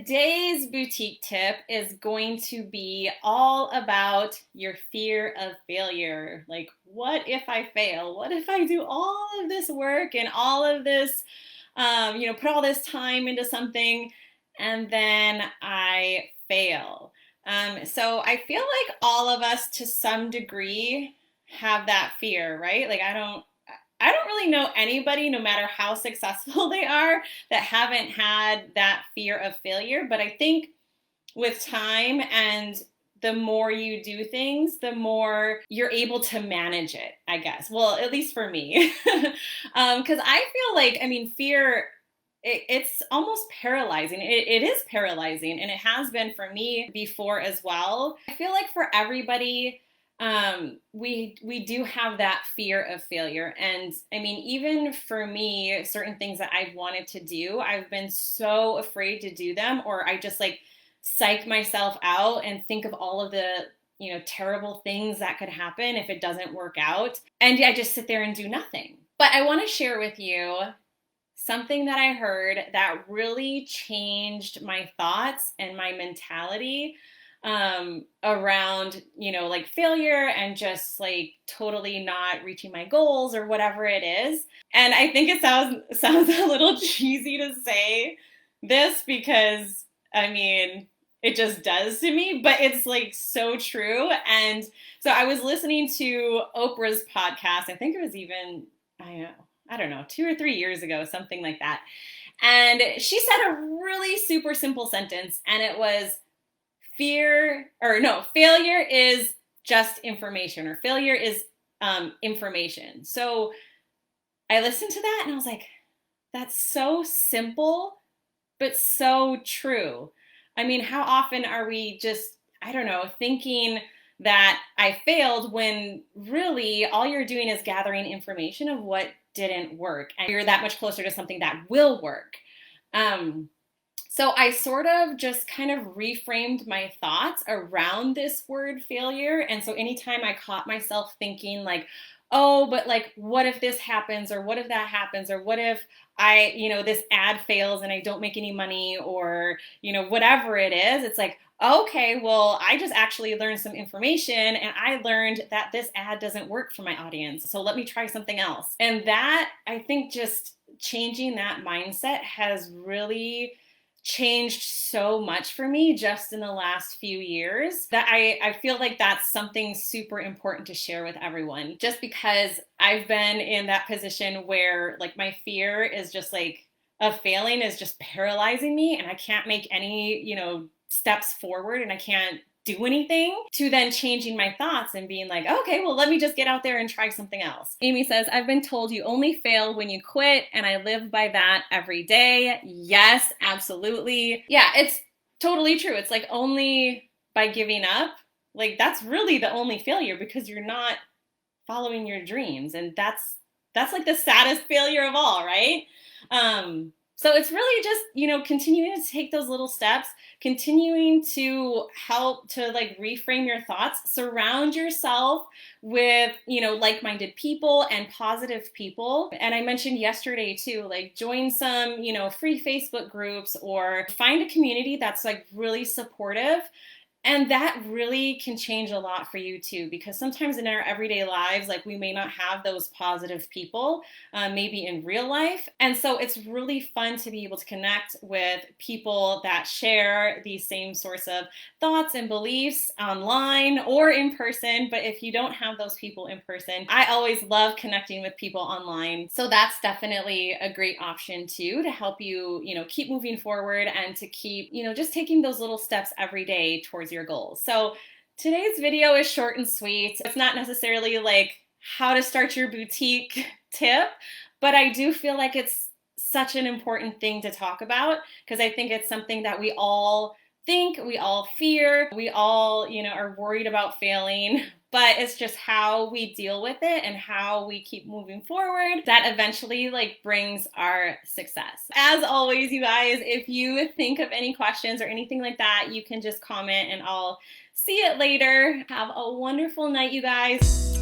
today's boutique tip is going to be all about your fear of failure. Like, what if I fail? What if I do all of this work and all of this, put all this time into something and then I fail? So I feel like all of us to some degree have that fear, right? Like, I don't really know anybody, no matter how successful they are, that haven't had that fear of failure. But I think with time and the more you do things, the more you're able to manage it, I guess. Well, at least for me. Because I feel like, fear, it's almost paralyzing. It is paralyzing, and it has been for me before as well. I feel like for everybody, we do have that fear of failure. And even for me, certain things that I've wanted to do, I've been so afraid to do them, or I just like psych myself out and think of all of the terrible things that could happen if it doesn't work out, and I just sit there and do nothing. But I want to share with you something that I heard that really changed my thoughts and my mentality around, like failure and just like totally not reaching my goals or whatever it is. And I think it sounds a little cheesy to say this because it just does to me, but it's like so true. And so I was listening to Oprah's podcast. I think it was even, I don't know, 2 or 3 years ago, something like that. And she said a really super simple sentence, and it was, failure is just information, or failure is information. So I listened to that and I was like, that's so simple, but so true. How often are we just, thinking that I failed when really all you're doing is gathering information of what didn't work, and you're that much closer to something that will work. So I sort of just kind of reframed my thoughts around this word failure. And so anytime I caught myself thinking like, oh, but like, what if this happens, or what if that happens, or what if this ad fails and I don't make any money, or, whatever it is, it's like, okay, well, I just actually learned some information, and I learned that this ad doesn't work for my audience. So let me try something else. And that, I think, just changing that mindset has really changed so much for me just in the last few years, that I feel like that's something super important to share with everyone, just because I've been in that position where like my fear is just like of failing is just paralyzing me, and I can't make any, steps forward, and I can't do anything, to then changing my thoughts and being like, okay, well, let me just get out there and try something else. Amy says, I've been told you only fail when you quit, and I live by that every day. Yes, absolutely. Yeah, it's totally true. It's like only by giving up, like that's really the only failure, because you're not following your dreams. And that's like the saddest failure of all, right? So it's really just, continuing to take those little steps, continuing to help to like reframe your thoughts, surround yourself with, like-minded people and positive people. And I mentioned yesterday too, like join some, free Facebook groups, or find a community that's like really supportive. And that really can change a lot for you too, because sometimes in our everyday lives, like we may not have those positive people, maybe in real life. And so it's really fun to be able to connect with people that share these same sorts of thoughts and beliefs online or in person. But if you don't have those people in person, I always love connecting with people online. So that's definitely a great option too, to help you, keep moving forward and to keep, just taking those little steps every day towards your goals. So today's video is short and sweet. It's not necessarily like how to start your boutique tip, but I do feel like it's such an important thing to talk about, because I think it's something that we all think, we all fear, we all, are worried about failing, but it's just how we deal with it and how we keep moving forward that eventually like brings our success. As always, you guys, if you think of any questions or anything like that, you can just comment and I'll see it later. Have a wonderful night, you guys.